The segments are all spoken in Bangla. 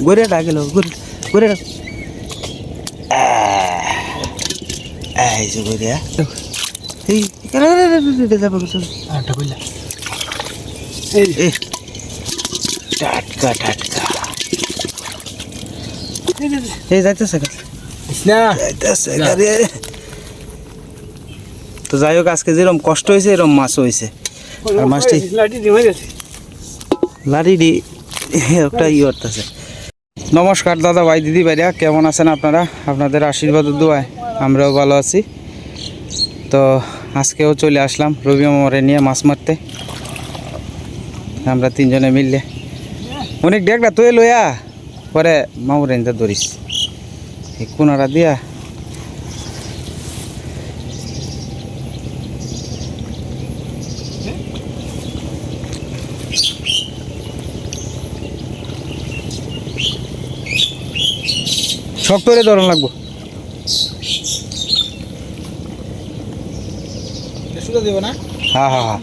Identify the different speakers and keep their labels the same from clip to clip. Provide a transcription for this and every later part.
Speaker 1: গড়িয়াটা গেল গড়িয়াটা এই যে গড়িয়া এই যাবো টাটকা টাটকা এই যাইতেছে তো যাই হোক আজকে যেরকম কষ্ট হয়েছে এরকম মাছ হয়েছে আর মাছটি লাড়ি দি একটা ই করতেছে। নমস্কার দাদা ভাই দিদি ভাইরা, কেমন আছেন আপনারা? আপনাদের আশীর্বাদ দোয়ায় আমরাও ভালো আছি। তো আজকেও চলে আসলাম রবি মামারে নিয়ে মাছ মারতে, আমরা তিনজনে মিললে। অনেক ডেকটা তুই লইয়া পরে মামুর এনতে ধরিস এই কোনারা দিয়া শক্ত করে ধরন লাগবো। হ্যাঁ হ্যাঁ হ্যাঁ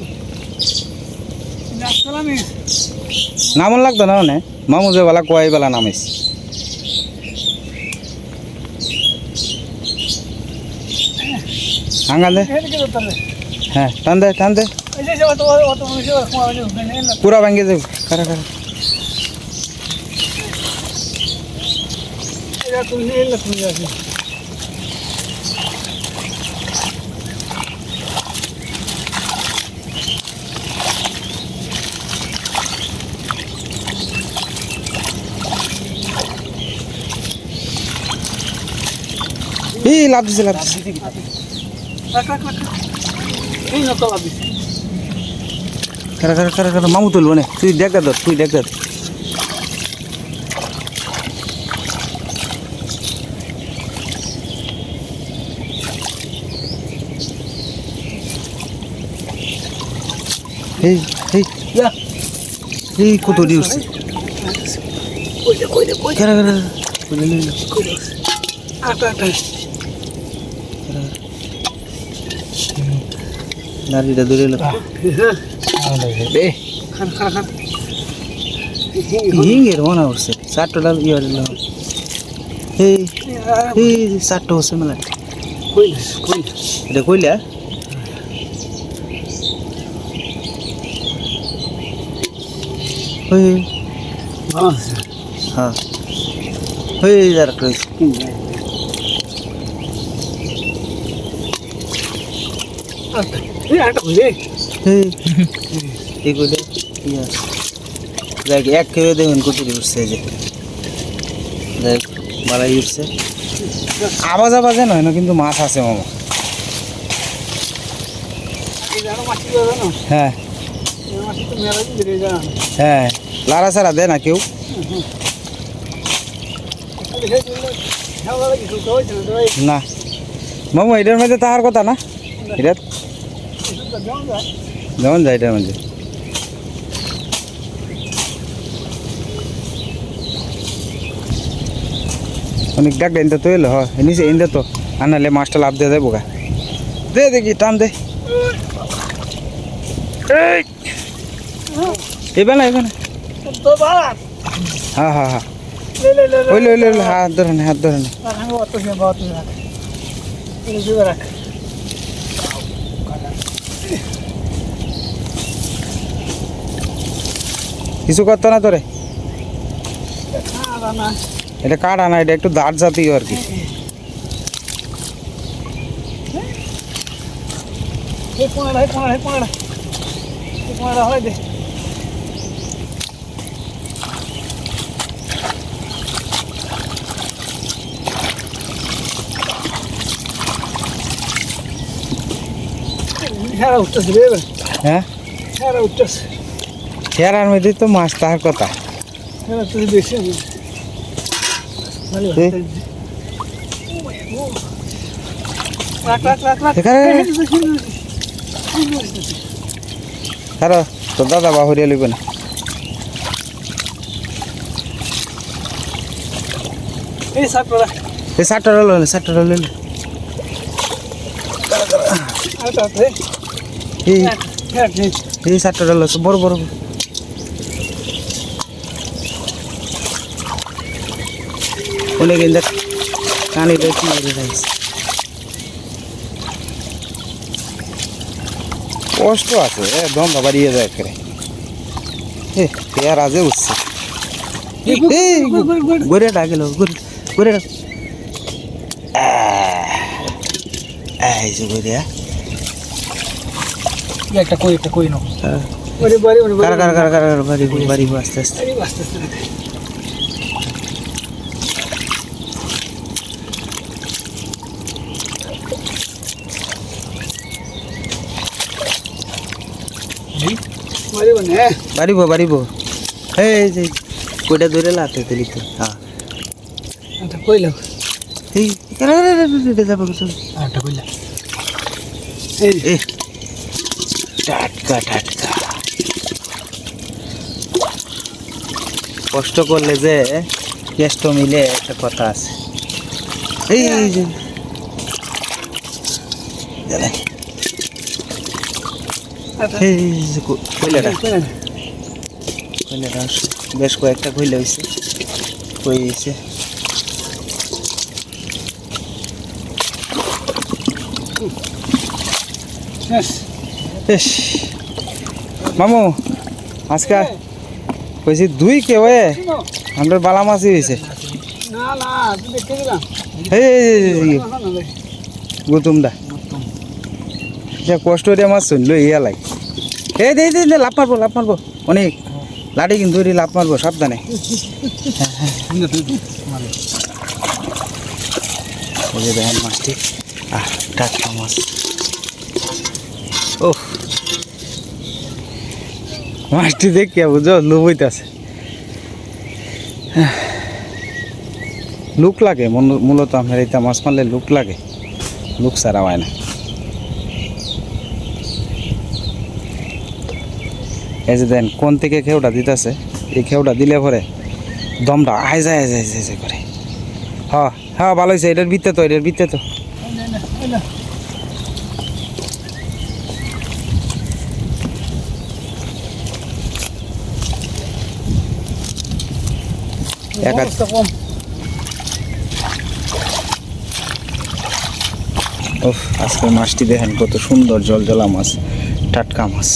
Speaker 1: নামন লাগতো না মানে মামু যে বেলা কয় বেলা নামিস হাঙ্গান দে। হ্যাঁ টান দে টান দে পুরা ভাঙ্গে দেব কারা কারা এই লাভ দিছে কারা কারা কারা কারা মামু তুলবো না, তুই দেখ ধর তুই দেখ ধর। এই এই এই কত দিউছে কারা কারা নারীটা ধরে হিঙ্গের মনে হচ্ছে চারটা ইয়ে এই এই চারটা হচ্ছে মেলা এটা কইলা হ্যাঁ ওই যারা এক খেয়ে দেখুন কুটুরি উঠছে যে মালাই উঠছে আওয়াজ আওয়াজে নয় না কিন্তু মাছ আছে মামা। হ্যাঁ হ্যাঁ লারা সারা দেয় না কেউ। না মামু এটার মধ্যে তাহার কথা না, এটা যেমন যায় এটার মধ্যে অনেক ডাকটা ইন্দা তো এলো হয় নিচে ইন্দা তো আনালে মাছটা লাভ দিয়ে যাবো গা দে দেখি টান দে এবার না এবার না হ্যাঁ হ্যাঁ হ্যাঁ ওইলো ওইলো ওইলো হাত ধরে না হাত ধরে না কিছু করতো না তোরে এটা কাটা না, এটা একটু দাঁড় জাতীয় আর কি। হ্যাঁ হেরার মধ্যে তো মাছ তাহার কথা তো দাদা বাহুরিয়া লইব না এই সাতটা লইলে এই সাতটা লইছে বড় বড় অনেক কিন্তু কানিটা কি করে রাখছে কষ্ট আছে দম বাড়িয়ে যায় করে পেয়ার আজে উঠছে গড়ে ডাকিল গড়ে এই যে গড়িয়া
Speaker 2: একটা কই নাও
Speaker 1: বাড়ি আস্তে আস্তে বাড়িব এই যে কইটা ধরে লাতে দিলি তো হ্যাঁ
Speaker 2: একটা কইলাম
Speaker 1: এই যাবো
Speaker 2: একটা কইলাম
Speaker 1: টাটকা কষ্ট করলে যে কেষ্ট মিলে একটা কথা আছে এই যে কইলাটা বেশ কয়েকটা কইলে হয়েছে কইছে মামু আজকে কইছি দুই কেউ আমরা বালা মাছই হয়েছে গুতুমদা কষ্ট দিয়ে মাছ শুনলো ইয়া লাগে এই দে লাভ মারবো অনেক লাঠি কিন্তু লাভ মারবো সাবধানে দেখেন মাছটি টাটকা মাছ ও মাছটি দেখিয়া বুঝো লোভ হইতেছে লুক লাগে মূলত আপনার এইটা মাছ মারলে লুক লাগে লুক ছাড়া হয় না এই যে দেন কোন থেকে খেউটা দিতেছে এই খেউটা দিলে পরে দমটা আয় যায় করে হ্যাঁ ভালো হয়েছে এটার ভিত্তে তো আজকের মাছটি দেখেন কত সুন্দর জলজলা মাছ টাটকা মাছ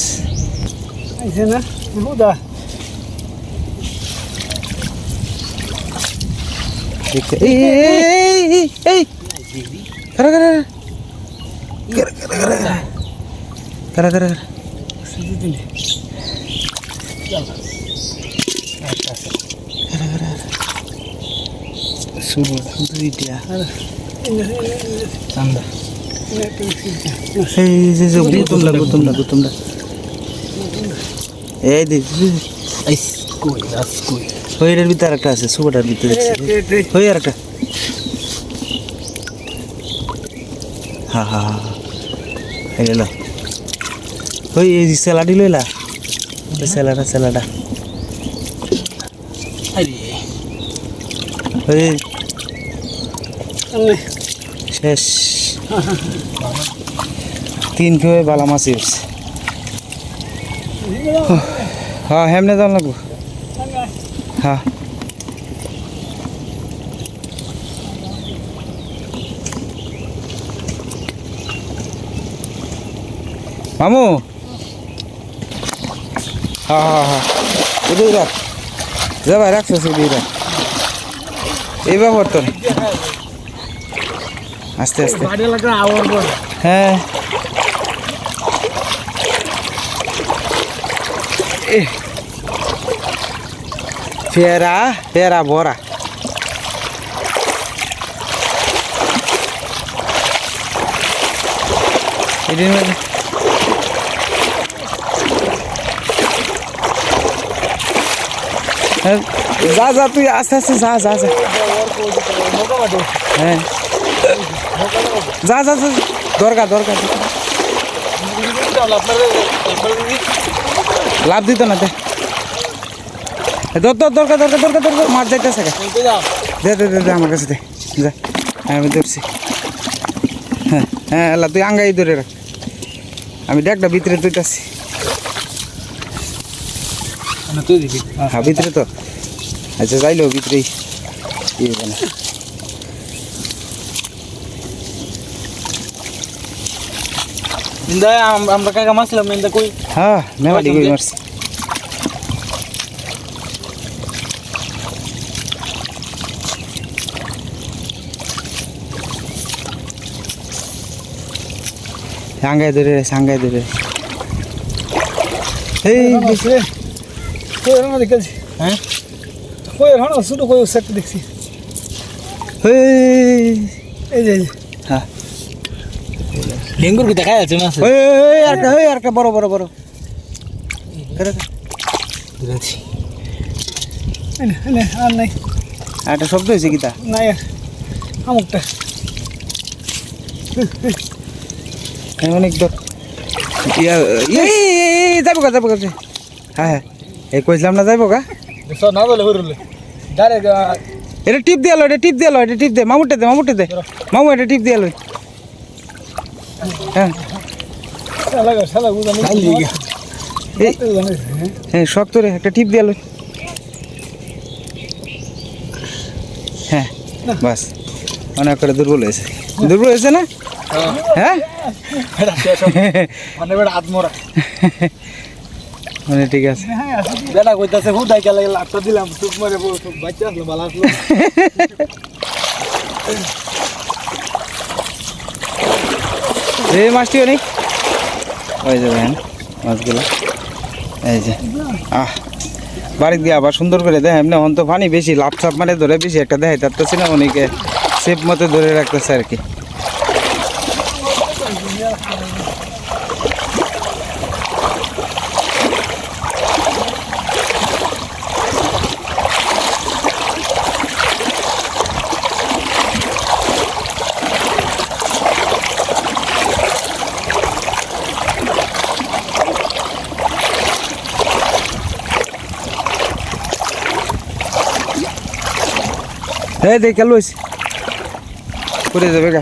Speaker 1: গুতুমদা এই এর ভিতরে একটা আছে সুপাটার ভিতরে ওই আর একটা হ্যাঁ এলো ওই এই স্যালাডি লইলা ওই স্যালাডা ওই শেষ 3 কেউ বালা মাছি উঠছে হ্যাঁ হেমনে যাওয়া লাগবো হ্যাঁ মামু হ্যাঁ এদিকে রাখ যা ভাই রাখছো এদিকে রাখ এই ব্যাপার তো আস্তে হ্যাঁ পেয়ারা বড়া যা তুই আস্তে আস্তে যা হ্যাঁ যা দরকার লাভ দিত না দরকার মাছ যাইতেছে দে আমার কাছে দে যা আমি ধরছি হ্যাঁ আল্লাহ তুই আঙ্গাই ধরে রাখ আমি দেখটা ভিতরে তুইতাছি হ্যাঁ ভিতরে তো আচ্ছা যাইলো ভিতরেই ইয়ে
Speaker 2: ইন্দা আমরা কাকা মাছলাম ইন্দা কই
Speaker 1: হ্যাঁ মেলাডি কই মারছি সাঙ্গাই ধরে এই
Speaker 2: রে কই রানা দেখছি হ্যাঁ কই রানা শুধু কই সেট দেখছি এই যে
Speaker 1: হ্যাঁ
Speaker 2: ডেঙ্গুর কি দেখা যাচ্ছে মাছ
Speaker 1: আর কা বড়
Speaker 2: দেখছি আর নাই
Speaker 1: একটা শব্দ হয়েছে কি তা
Speaker 2: নাই আমুকটা
Speaker 1: অনেক দর যাবো গা হ্যাঁ এই কইছিলাম না যাইবো গা
Speaker 2: সব না বলে হইরলে ডাইরেক্ট
Speaker 1: এটা টিপ দে মামুটে দে মামু এটা টিপ দিয়ে লই হ্যাঁ
Speaker 2: শালা বুঝা নেই
Speaker 1: হ্যাঁ শক্ত রে একটা টিপ দিয়ে লই হ্যাঁ বাস অনেক করে দুর্বল হয়েছে না হ্যাঁ
Speaker 2: মানে বেটা আত্মরা
Speaker 1: মানে ঠিক আছে
Speaker 2: বেটা কইতাছে হুদাই গেলে লাটটা দিলাম চুপ মারে বাচ্চা আসলো ভালো আসলো
Speaker 1: এই মাছটি অনেক ওই যে দেখেন মাছগুলো এই যে বাড়িতে গিয়ে আবার সুন্দর করে দেয় এমনি অন্ত পানি বেশি লাভ সাপ মানে ধরে বেশি একটা দেয় তার তো ছিল অনেকে সেফ মতো ধরে রাখতেছে আর কি এই দেখ লইস করে যাবে গা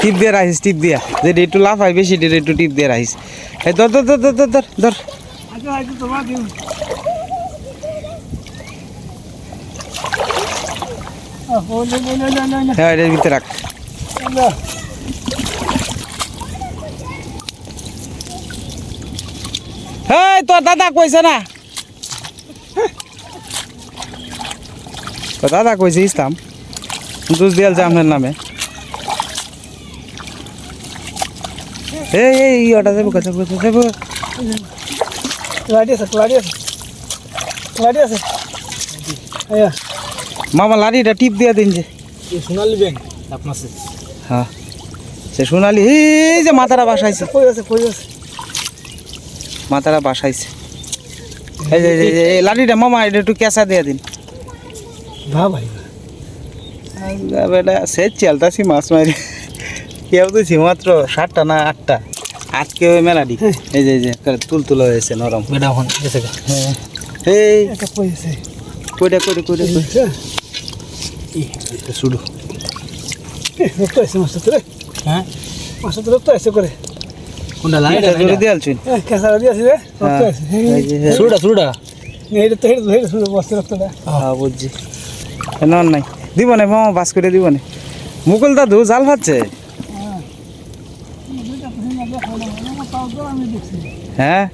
Speaker 1: টিপ দিয়ে রাখিস টিপ দিয়া যেটা একটু লাভ হয় বেশি একটু টিপ দিয়ে রাখিস এই ধর
Speaker 2: আচ্ছা তোমার দিন
Speaker 1: হ্যাঁ এটার ভিতরে রাখ হ্যাঁ তোর দাদা কইছে না দাদা কইছে ইসলাম দুধ দিয়াল যে আপনার নামে এই ওটা যাবো যাবো
Speaker 2: লাড়ি আছে
Speaker 1: মামা লাড়িটা টিপ দিয়ে দিন যে
Speaker 2: সোনালি ব্যাংক আপনার
Speaker 1: হ্যাঁ সে সোনালি এই যে মাথাটা বাসাইছে
Speaker 2: কই আছে
Speaker 1: মাথাটা বাসাইছে এই যে এই লাড়িটা মামা এটা একটু কেঁচা দিয়ে দিন
Speaker 2: ভাই
Speaker 1: বেটা সে চালতাছি মাছ মারি কেউ দিছি মাত্র 7টা না 8টা আজকে ওই মেলাডি এই যে তুল হয়েছে নরম
Speaker 2: বেটা এখন গেছে
Speaker 1: হ্যাঁ এই
Speaker 2: এটা কই আছে
Speaker 1: কইটা শুরু
Speaker 2: রক্ত আছে মাছটা রে হ্যাঁ মাছটা রক্ত আছে করে কোনটা লাইট
Speaker 1: জোরে দিয়ে আলছুন
Speaker 2: কেসা দিয়েছি রে রক্ত আছে সুড়া এটা তো হেড সুড়া বসে রক্তটা
Speaker 1: হ্যাঁ বুঝছি নন নাই দিব না মামা বাস করে দিব না মুকুল দাদু জাল খাচ্ছে হ্যাঁ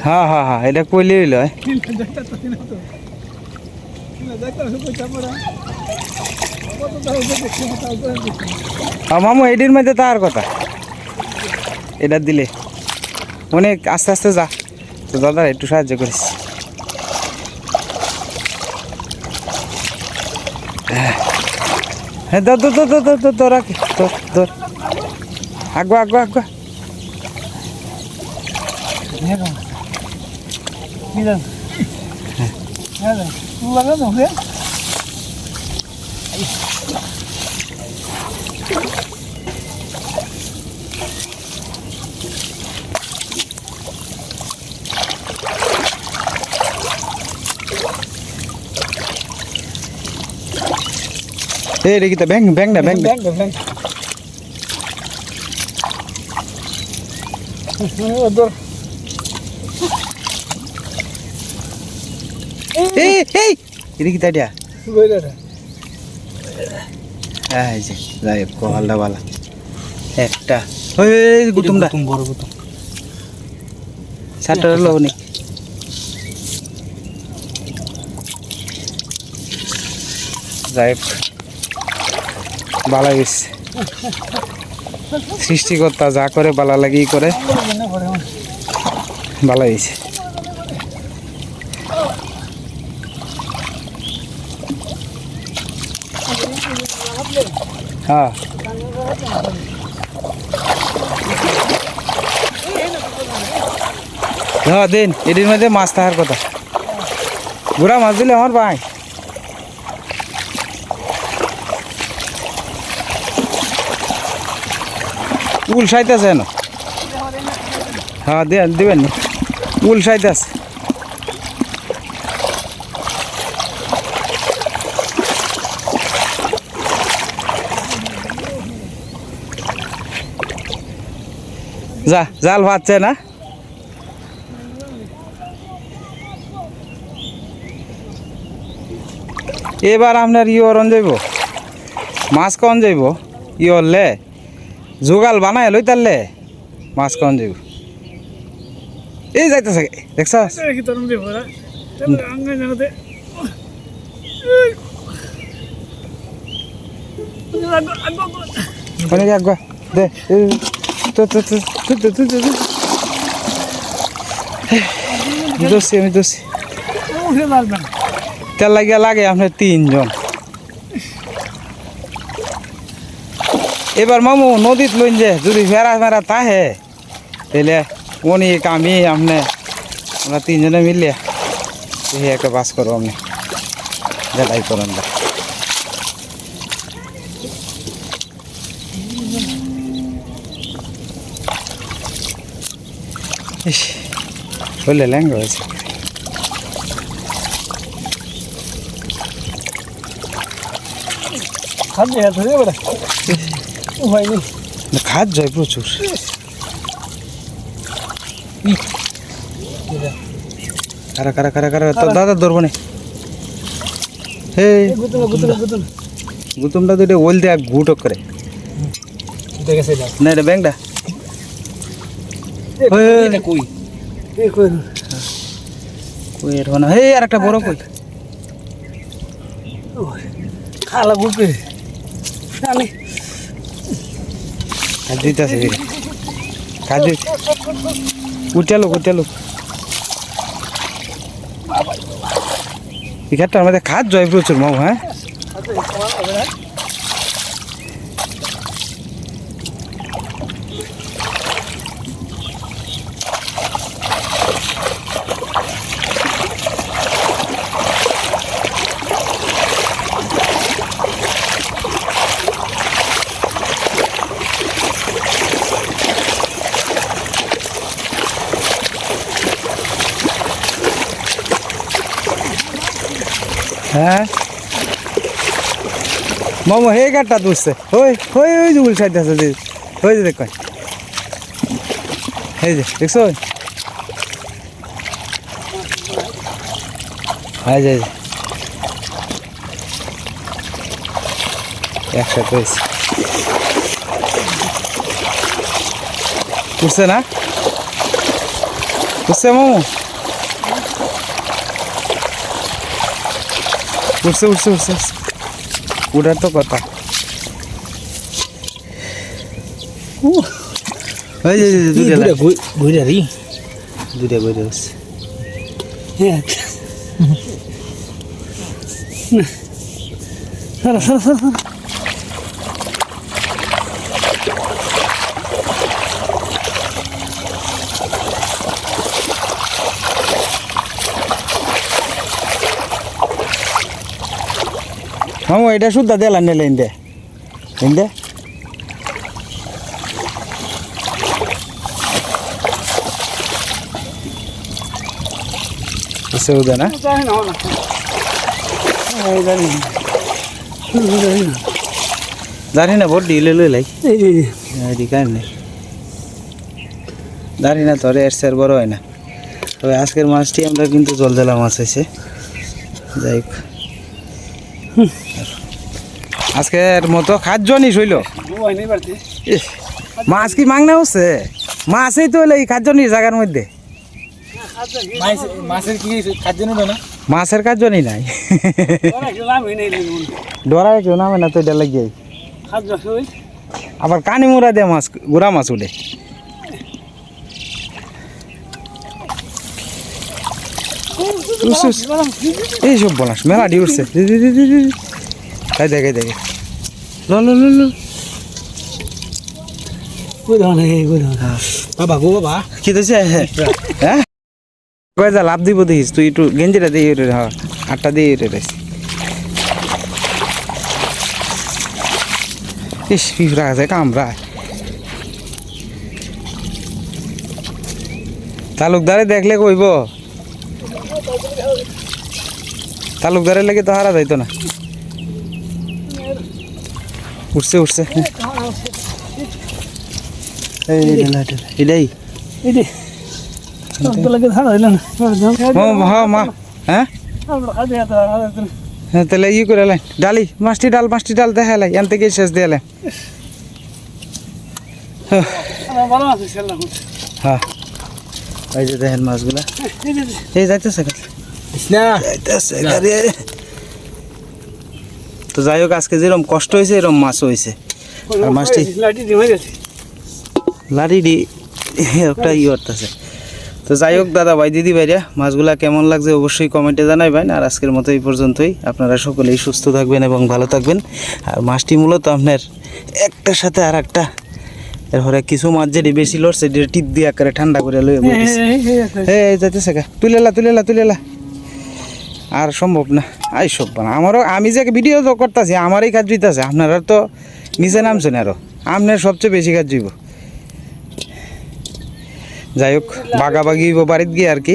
Speaker 1: হ্যাঁ এটা কইলেই লয় মামু এটির মধ্যে তার কথা এটা দিলে অনেক আস্তে যা তো দাদা একটু সাহায্য করিস হ্যাঁ ধর রাখি ধর আগুয়া এই রে কিতা ব্যাং
Speaker 2: ওদর
Speaker 1: এই এই এটা কি তাইটা
Speaker 2: বইরাটা
Speaker 1: এই যে যাই কোহালটা বালা একটা ওই গুতুমটা
Speaker 2: বড় গুতুম
Speaker 1: সাতটা লবণী যাই বালা গেছে সৃষ্টিকর্তা যা করে বালা লাগি করে বালা গেছে হ্যাঁ হ্যাঁ দিন এটির মধ্যে মাছ থাকার কথা গুড়া মাছ দিলে আমার ভাই উল সাইতেছে না হ্যাঁ দিবেন না উল সাইতেছে যা জাল ভাজছে না এবার আপনার অরণ যাইব মাছ কন যাইব অরলে যোগাল বানায় লই তারলে মাছ কন যাইব এই যাইতেছে দেখছ
Speaker 2: কি তরম দিব রা আঙ্গা জানাতে
Speaker 1: অনেক আগ দে তো দোষী আমি দোষী
Speaker 2: উঠে মারবেন
Speaker 1: তেল লাগিয়া লাগে আপনার 3 জন এবার মামু নদীত লইন যে যদি ফেরা ফেরা তাহে তাহলে অনেক আমি আপনি আমরা 3 জনে মিলিয়ে এই একটা বাস করবো আপনি যেটাই করেন বললে ল্যাঙ্গা হয়েছে
Speaker 2: খাদ্য হাত ধরে বড় উপায় নেই
Speaker 1: খাদ যায় প্রচুর কারা কারা কারা কারা তো দাদা ধরবো না হে গুতুমটা তো এটা ওল দেয়া গুটক করে
Speaker 2: দেখেছে
Speaker 1: না এটা ব্যাংকটা
Speaker 2: এটা কই এই কই
Speaker 1: কই এর হনা হে আর একটা বড় কই
Speaker 2: খালা বুকে জানি
Speaker 1: কাজ দিতেছে কাজ উঠালো এখানটার মধ্যে খাদ জয় প্রচুর মামু হ্যাঁ হ্যাঁ মামু হে গাড়টা দুসছে ওই যে উল সাইড আছে যে ওই যে দেখ এই যে দেখছো হ্যাঁ যে একসাথে হয়েছে উঠছে না উঠছে মামু উঠছে উঠার তো কথা দুইটা ঘুরে আসছে মামু এটা শুদ্ধ দিলাম নিলে ইন্দে সৌদা না জানি না ভোট দিলে লই লাই কার নেই জানি না ধরে এর চেয়ে বড় হয় না। তবে আজকের মাছটি আমরা কিন্তু জলদেলা মাছ হয়েছে। যাই হোক, আজকের মতো খাদ্য নিস হইল।
Speaker 2: হয়নি বাড়তে
Speaker 1: ইস, মাছ কি মাংনা হচ্ছে? মাছই তো হইলো এই খাদ্য নিস জায়গার মধ্যে।
Speaker 2: মাছের কি খাদ্য নেবে না
Speaker 1: মাছের কাজ নি নাই,
Speaker 2: নামই নেই
Speaker 1: ডরায় কেউ নামে না তো এটা লাগিয়ে।
Speaker 2: খাদ্য
Speaker 1: আবার কানি মুড়া দিয়ে মাছ, গুড়া মাছ উঠে। এইসব বলাস মেলা ডি উঠছে। তাই দেখে দেখে ল
Speaker 2: বাবা গো বাবা
Speaker 1: কি দিছে? হ্যাঁ কয়ে যা লাভ দিব দেখিস তুই একটু গেঞ্জিটা দিয়ে উঠে, হ্যাঁ আটটা দিয়ে উঠে রেছি। ইস পিঁপড়া আছে কামড়া। তালুকদারে দেখলে কইব, তালুকদারের লেগে তো হারা যাইতো না। উঠছে উঠছে, এটাই মা। হ্যাঁ তাহলে ই করে এলেন ডালি মাছটি ডাল দেখা এলাই এন থেকে শেষ দিয়ে এলেন। হ্যাঁ এই যে দেখেন মাছগুলা এই যাইতেছে তো যাই হোক, আজকে যেরকম কষ্ট হয়েছে এরকম মাছ হয়েছে। আর মাছটি লাড়ি একটা ই করতেছে। তো যাই হোক দাদা ভাই দিদি ভাইরা, মাছগুলা কেমন লাগছে অবশ্যই কমেন্টে জানাইবেন। আর আজকের মতো এই পর্যন্তই। আপনারা সকলেই সুস্থ থাকবেন এবং ভালো থাকবেন। আর মাছটি মূলত আপনার একটার সাথে আর একটা, এরপরে কিছু মাছ যেটি বেশি লড়ছে সেটি টিপ দিয়ে একেবারে ঠান্ডা করে লয়ে যাইতেছে তুলেলা আর সম্ভব না। আই সব না আমারও, আমি যে ভিডিও তো করতেছি আমারই কাজ জুইতেছে, আপনারা তো নিচে নামছেন আরও, আপনার সবচেয়ে বেশি কাজ জুইব। যাই হোক বাগাবাগি বাড়িতে গিয়ে আর কি।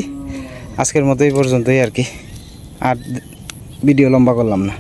Speaker 1: আজকের মতো এই পর্যন্তই আর কি, আর ভিডিও লম্বা করলাম না।